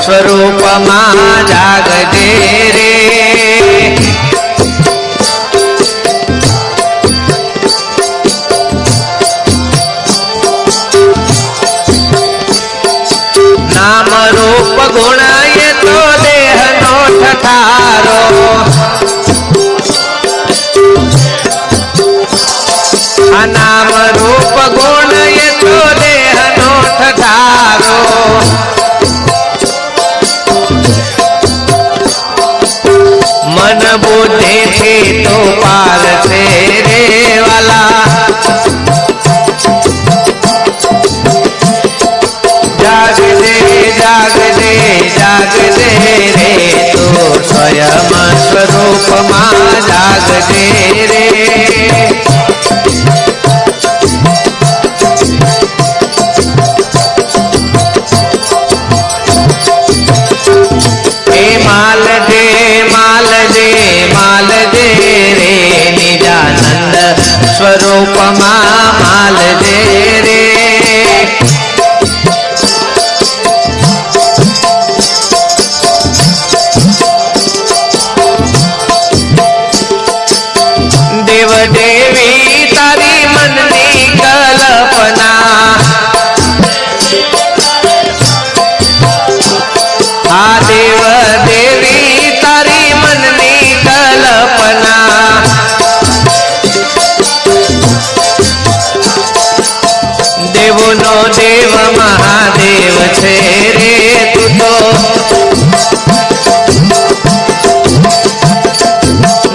स्वरूप में जागजे रे। नाम रूप गुण ये तो देह नो ठठारो, नाम रूप गुण ये तो देह नो ठठारो। मन बुद्धि थी तो पार से रे वाला, जाग दे जाग दे जाग दे रे तो स्वयं स्वरूप मां जाग दे रे। माल दे माल दे माल दे रे निजानंद स्वरूप माल दे रे। देव देवी तारी मननी कल्पना, हा देव देवी तारी मननी कल्पना। देवो नो देव महादेव छे रे तू तो,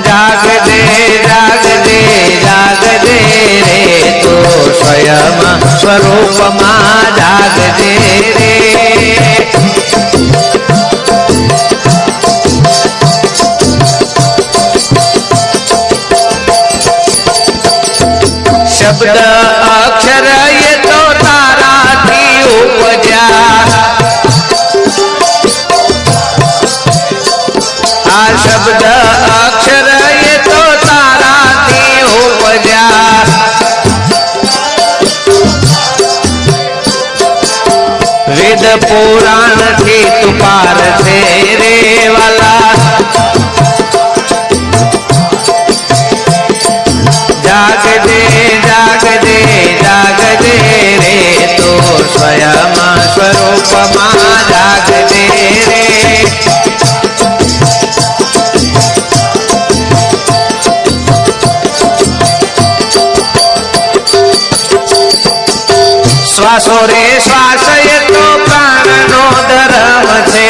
जाग दे जाग दे जाग दे रे तो स्वयं स्वरूप मां जाग दे रे। शब्द अक्षर ये तो तारा थी उपजा, आ शब्द अक्षर ये तो तारा थी उपजा। वेद पुराण थी तू पार से रे वाला, जाग दे जाग दे जाग दे रे तो स्वयं स्वरूप मां जाग दे रे। श्वासो रे श्वास ये तो प्राण नो धर्म छे,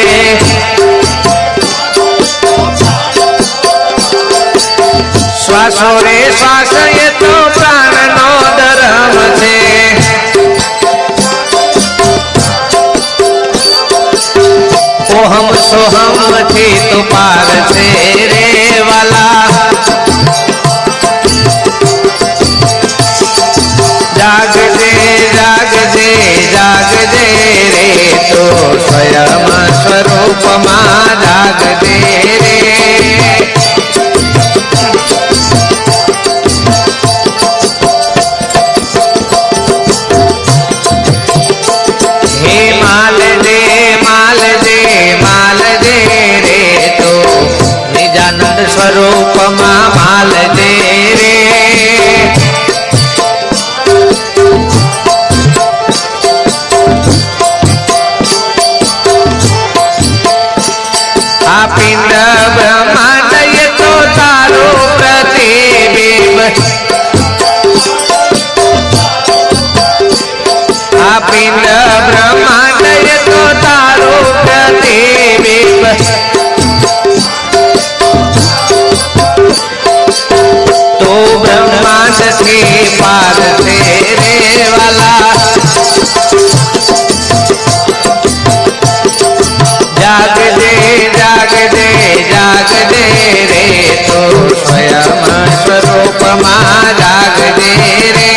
श्वासो रे श्वास ये तो प्राण नो धर्म छे। ओहम सोहम थी तो पार से रे वाला, जाग दे जाग दे जाग दे रे तो स्वयं स्वरूप मां जाग दे रे। माल दे माल दे माल दे रे तो निजानंद स्वरूप माल दे रे। आ पिंड ब्रह्मांड ये तो तारो प्रतिबिंब, आ पिंड ब्रह्मांड ये तो तारो प्रतिबिंब। तो ब्रह्मांड से पार तेरे वाला, जाग दे जाग दे जाग दे रे तो स्वयं स्वरूप मां जाग दे रे।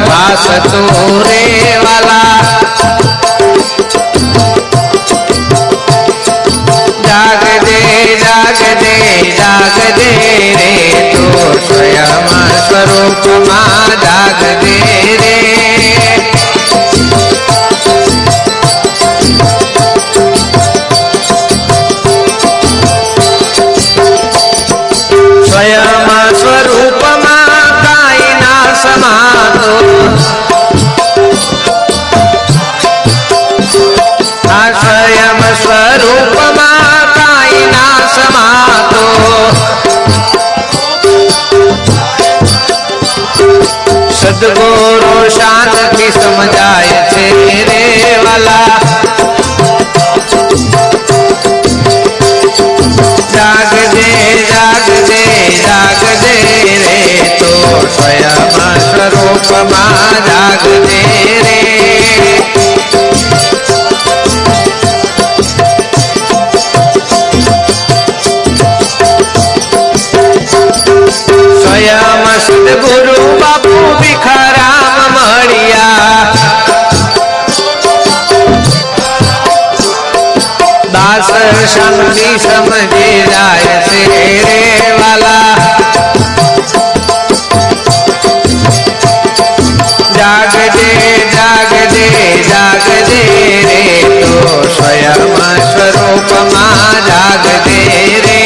ભાસતો રે વાલા જાગજે જાગજે જાગજે રે તો સ્વયં સ્વરૂપમાં જાગજે રે સ્વયં સ્વરૂપમાં કાંઈ ના સમાતો આ સ્વયં સ્વરૂપમાં કાંઈ ના સમાતો સદગુરુ શાંતિથી સમજાય છે રે વાલા જાગજે જાગજે જાગજે રે તો સ્વયં સ્વરૂપમાં જાગજે રે સ્વયં સદગુરુ બાપુ ભીખારામ મળ્યા દાસ શાંતિ સમજી જાય છે રે વાલા જાગજે જાગજે જાગજે રે તો સ્વયં સ્વરૂપમાં જાગજે રે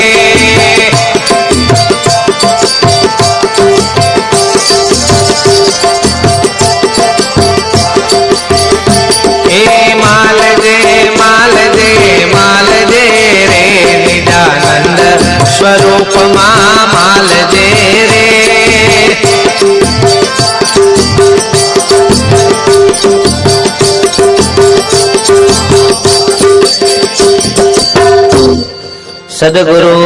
સ્વરૂપમાં માલજે રે સદગુરુ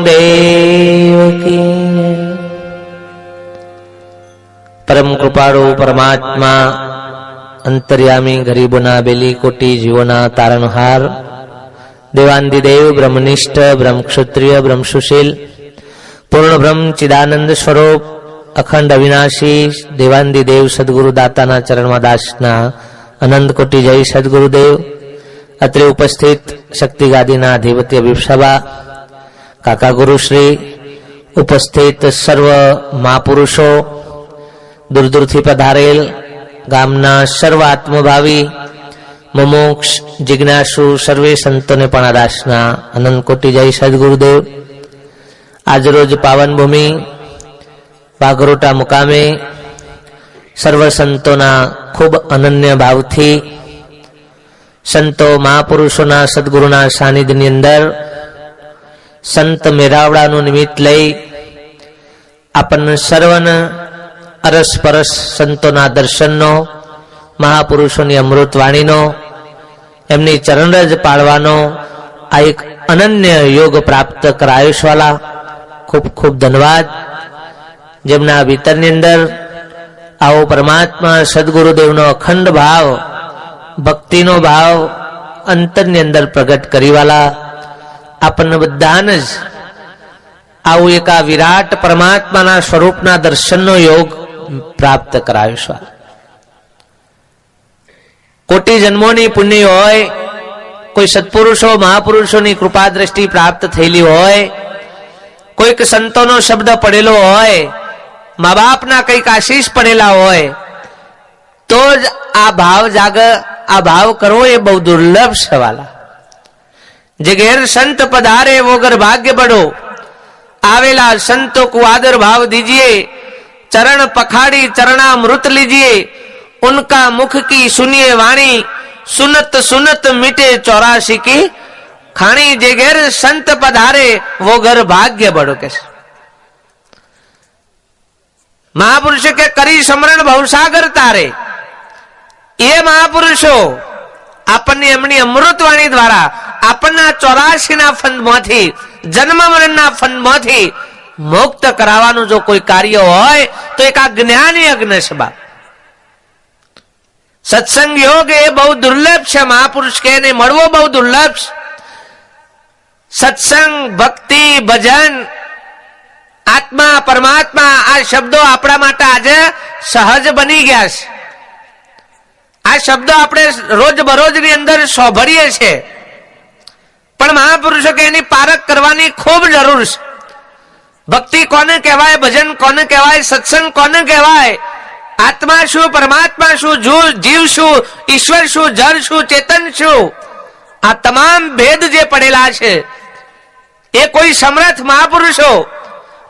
દેવ કી પરમ કૃપાળુ પરમાત્મા અંતર્યામી ગરીબોના બેલી કોટી જીવોના તારણહાર દેવાંદિદેવ બ્રહ્મનિષ્ઠ બ્રહ્મક્ષત્રિય બ્રહ્મસુશીલ પૂર્ણ બ્રહ્મ ચિદાનંદ સ્વરૂપ અખંડ અવિનાશી દેવાંદિદેવ સદગુરુ દાતાના ચરણમાં દાસના અનંત કોટી જય સદગુરુદેવ અત્રે ઉપસ્થિત શક્તિ ગાદીના અધિપતિ અભિષભા કાકા ગુરુશ્રી ઉપસ્થિત સર્વ મહાપુરુષો દૂર દૂરથી પધારેલ ગામના સર્વ આત્મભાવી મુમુક્ષ જિજ્ઞાસુ સર્વે સંતોને પણ દાસના અનંત કોટી જય સદગુરુદેવ આજરોજ પાવન ભૂમિ વાઘરોટા મુકામે સર્વ સંતોના ખૂબ અનન્ય ભાવથી સંતો મહાપુરુષોના સદગુરુના સાનિધ્યની અંદર સંત મેળાવડાનું નિમિત્ત લઈ આપણને સર્વને અરસપરસ સંતોના દર્શનનો મહાપુરુષોની અમૃતવાણીનો એમની ચરણરજ પાળવાનો આ એક અનન્ય યોગ પ્રાપ્ત કરાયુષવાલા ખૂબ ખૂબ ધન્યવાદ જેમના ભીતરની અંદર આવો પરમાત્મા સદગુરુદેવનો અખંડ ભાવ ભક્તિનો ભાવ અંતરની અંદર પ્રગટ કરીવાલા આપણને બધાને જ આવું એક આ વિરાટ પરમાત્માના સ્વરૂપના દર્શનનો યોગ પ્રાપ્ત કરાયુષવાલા કોટી જન્મોની પુણ્ય હોય કોઈ સત્પુરુષો મહાપુરુષોની કૃપા દ્રષ્ટિ પ્રાપ્ત થયેલી હોય કોઈક સંતોનો શબ્દ પડેલો હોય મા બાપના કંઈક આશીષ પડેલા હોય તો જ આ ભાવ આ ભાવ કરવો એ બહુ દુર્લભ છે વાલા જે ઘેર સંત પધારે वो घर भाग्य बढ़ो आवेला संतों को आदर भाव दीजिए चरण पखाड़ी चरणामृत लीजिए उनका मुख की सुनिए वाणी सुनत सुनत मिटे 84 की खाणी जे घर संत पधारे वो घर भाग्य बढ़ो के महापुरुष के करी समरण भवसागर तारे ये महापुरुषो આપણને એમની અમૃતવાણી દ્વારા આપણના 84 ના ફંદમાંથી જન્મ મરણના ફંદમાંથી મુક્ત કરાવવાનું જો કોઈ કાર્ય હોય તો એક આ જ્ઞાન યજ્ઞ છે બાપ સત્સંગ યોગ એ બહુ દુર્લભ છે મહાપુરુષ કે એને મળવો બહુ દુર્લભ છે સત્સંગ ભક્તિ ભજન આત્મા પરમાત્મા આ શબ્દો આપણા માટે આજે સહજ બની ગયા છે. આ શબ્દ આપણે રોજ બરોજની અંદર સાંભળીએ છીએ, પણ મહાપુરુષો કે એની પારખ કરવાની ખૂબ જરૂર છે. ભક્તિ કોને કહેવાય, ભજન કોને કહેવાય, સત્સંગ કોને કહેવાય, આત્મા શું, પરમાત્મા શું, જીવ શું, ઈશ્વર શું, જળ શું, ચેતન શું, આ તમામ ભેદ જે પડેલા છે એ કોઈ સમર્થ મહાપુરુષો,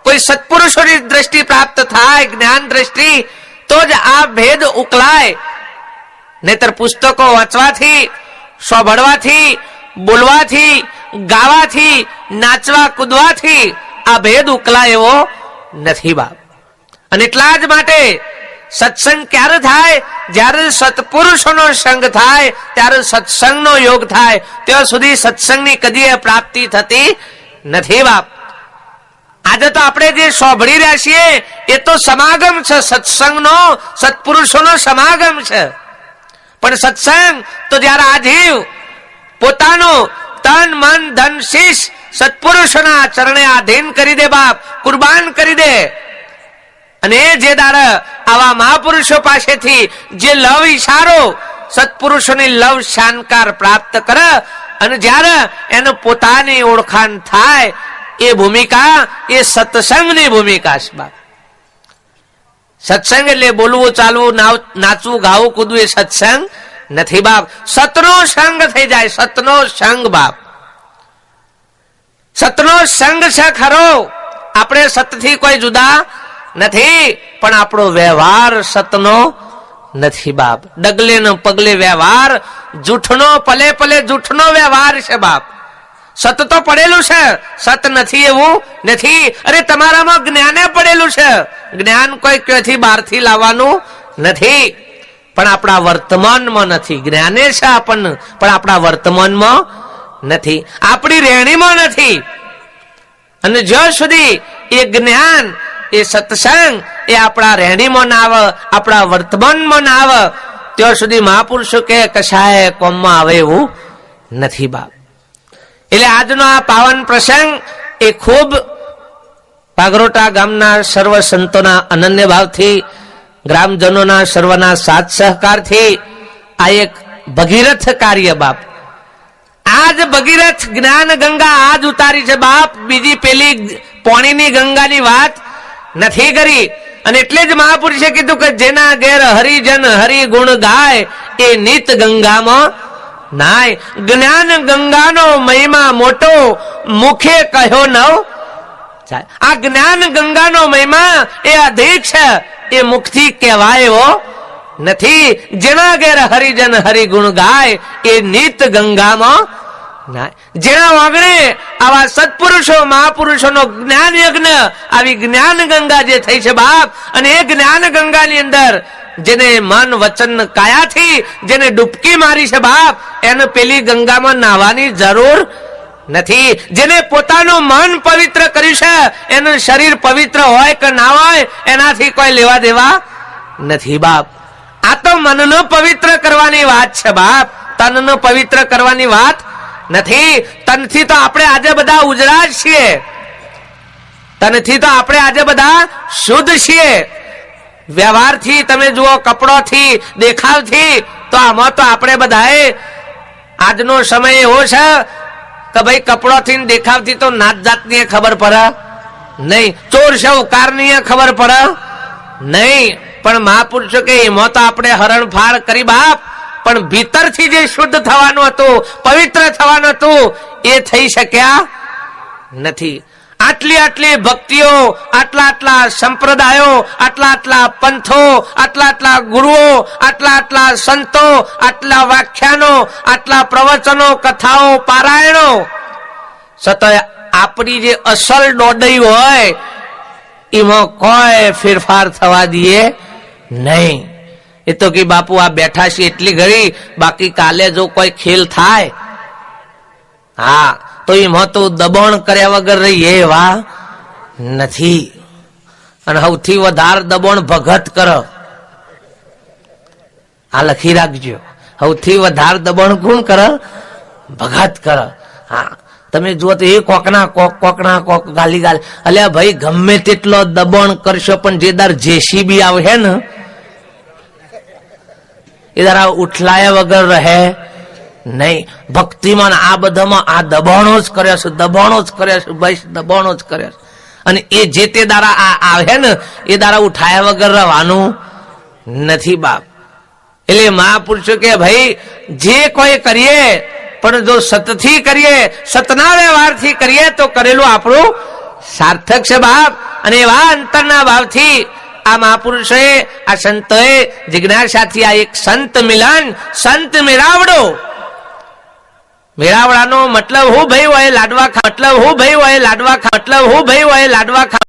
કોઈ સત્પુરુષોની દ્રષ્ટિ પ્રાપ્ત થાય, જ્ઞાન દ્રષ્ટિ, તો જ આ ભેદ ઉકલાય. નહીતર પુસ્તકો વાંચવાથી, સાંભળવાથી, બોલવાથી, ગાવાથી, નાચવા કૂદવાથી આ ભેદ ઉકલાય એવો નથી બાપ. અને એટલા જ માટે સત્સંગ ક્યારે થાય? જ્યારે સત્પુરુષોનો સંગ થાય ત્યારે સત્સંગનો યોગ થાય. ત્યાં સુધી સત્સંગની કદી પ્રાપ્તિ થતી નથી બાપ. આજે તો આપણે જે સાંભળી રહ્યા છીએ એ તો સમાગમ છે સત્સંગનો, સત્પુરુષોનો સમાગમ છે. પણ સત્સંગ તો જયારે આ જીવ પોતાનો તન મન ધન શીશ સત્પુરુષોના ચરણે આધીન કરી દે બાપ, કુરબાન કરી દે, અને જે દાડા આવા મહાપુરુષો પાસેથી જે લવ ઈશારો સત્પુરુષોની લવ શાનકાર પ્રાપ્ત કરે, અને જ્યારે એને પોતાની ઓળખાણ થાય, એ ભૂમિકા એ સત્સંગની ભૂમિકા છે બાપ. સત્સંગ એટલે બોલવું, ચાલવું, નાચવું, ગાવું, કૂદવું એ સત્સંગ નથી બાપ. સતનો સંગ થઈ જાય, સતનો સંગ બાપ. સતનો સંગ છે ખરો, આપણે સતથી કોઈ જુદા નથી, પણ આપણો વ્યવહાર સતનો નથી બાપ. ડગલે ને પગલે વ્યવહાર જૂઠનો, પલે પલે જૂઠનો વ્યવહાર છે બાપ. સત તો પડેલું છે, સત નથી એવું નથી. અરે તમારામાં જ્ઞાને પડેલું છે, જ્ઞાન કોઈ ક્યાંથી બહારથી લાવવાનું નથી, પણ આપણા વર્તમાનમાં નથી. જ્ઞાને છે આપણને, પણ આપણા વર્તમાનમાં નથી, આપણી રહેણીમાં નથી. અને જ્યાં સુધી એ જ્ઞાન, એ સત્સંગ એ આપણા રહેણીમાં ના આવે, આપણા વર્તમાનમાં ના આવે, ત્યાં સુધી મહાપુરુષો કે કશાય કોમમાં આવે એવું નથી બાપ. એટલે આજનો આ પાવન પ્રસંગ એ ખૂબ પાગરોટા ગામના સર્વ સંતોના અનન્ય ભાવથી, ગ્રામજનોના સર્વના સાથ સહકારથી આ એક ભગીરથ કાર્ય બાપ. આજ ભગીરથ જ્ઞાન ગંગા આજ ઉતારી છે બાપ, બીજી પેલી પોણીની ગંગાની વાત નથી કરી. અને એટલે જ મહાપુરુષે કીધું કે જેના ઘેર હરિજન હરિગુણ ગાય એ નિત ગંગામાં નાય. જ્ઞાન ગંગાનો મહિમા મોટો, મુખે કહ્યો નવ. આ જ્ઞાન ગંગાનો મહિમા એ અધિક છે, એ મુખથી કહેવાય એવો નથી. જેના ઘેર હરિજન હરિગુણ ગાય એ નિત ગંગામાં નાય. જેના વાગણે આવા સત્પુરુષો મહાપુરુષોનો જ્ઞાન યજ્ઞ, આવી જ્ઞાન ગંગા જે થઈ છે બાપ, અને એ જ્ઞાન ગંગાની અંદર જેને મન વચન કાયાથી જેને ડૂબકી મારી છે બાપ, એને પેલી ગંગામાં નાહવાની જરૂર નથી. જેને પોતાનું મન પવિત્ર કર્યું છે, એનું શરીર પવિત્ર હોય કે ના હોય એનાથી કોઈ લેવા દેવા નથી બાપ. આ તો મનનો પવિત્ર કરવાની વાત છે બાપ, તનનો પવિત્ર કરવાની વાત નથી. તનથી તો આપણે આજે બધા ઉજળા જ છીએ, તનથી તો આપણે આજે બધા શુદ્ધ છીએ. વ્યવહારથી તમે જુઓ, કપડોથી, દેખાવથી, તો આમાં તો આપણે બધાએ આજનો સમય એવો છે કે ભાઈ કપડોથી દેખાવથી તો નાત જાતની ખબર પડે નહીં, ચોર છે ઉકારની ખબર પડે નહીં. પણ મહાપુરુષો કે એમાં તો આપણે હરણફાળ કરી બાપ, પણ ભીતરથી જે શુદ્ધ થવાનું હતું, પવિત્ર થવાનું હતું, એ થઈ શક્યા નથી. આટલી આટલી ભક્તિઓ, આટલા આટલા સંપ્રદાયો, આટલા આટલા પંથો, આટલા આટલા ગુરુઓ, આટલા આટલા સંતો, આટલા વ્યાખ્યાનો, આટલા પ્રવચનો, કથાઓ, પારાયણો, છતાં આપણી જે અસલ દોડઈ હોય એમાં કોઈ ફેરફાર થવા દઈએ નહીં. એ તો કે બાપુ આ બેઠા છે એટલી ઘડી, બાકી કાલે જો કોઈ ખેલ થાય, હા, તો એમાં તો દબાણ કર્યા વગર રહીએ એવા નથી. અને સૌથી વધારે દબાણ ભગત કરો, આ લખી રાખજો, સૌથી વધારે દબાણ કોણ કરે? ભગત કરે. હા, તમે જુઓ તો એ કોકના કોક ગાલી ગાલી. અલ્યા ભાઈ, ગમે તેટલો દબાણ કરશો પણ જે દાર જેસીબી આવે ને એ દારા ઉઠલાયા વગર રહે નહીં. ભક્તિમાં આ બધામાં આ દબાણો જ કર્યા છે, દબાણો જ કર્યા છે, ભાઈ દબાણો જ કર્યા છે. અને એ જે તે દારા આવે ને એ દારા ઉઠાયા વગર રહેવાનું નથી બાપ. એટલે મહાપુરુષો કે ભાઈ જે કોઈ કરીએ પણ જો સતથી કરીએ, સતના વ્યવહારથી કરીએ તો કરેલું આપણું સાર્થક છે બાપ. અને એવા અંતરના ભાવથી આ મહાપુરુષોએ, આ સંતોએ જિજ્ઞાસાથી આ એક સંત મિલન, સંત મેળાવડો. મેળાવડાનો મતલબ હું ભાઈ હોય લાડવા ખા, મતલબ હું ભાઈ હોય લાડવા ખા, મતલબ હું ભાઈ હોય લાડવા ખા.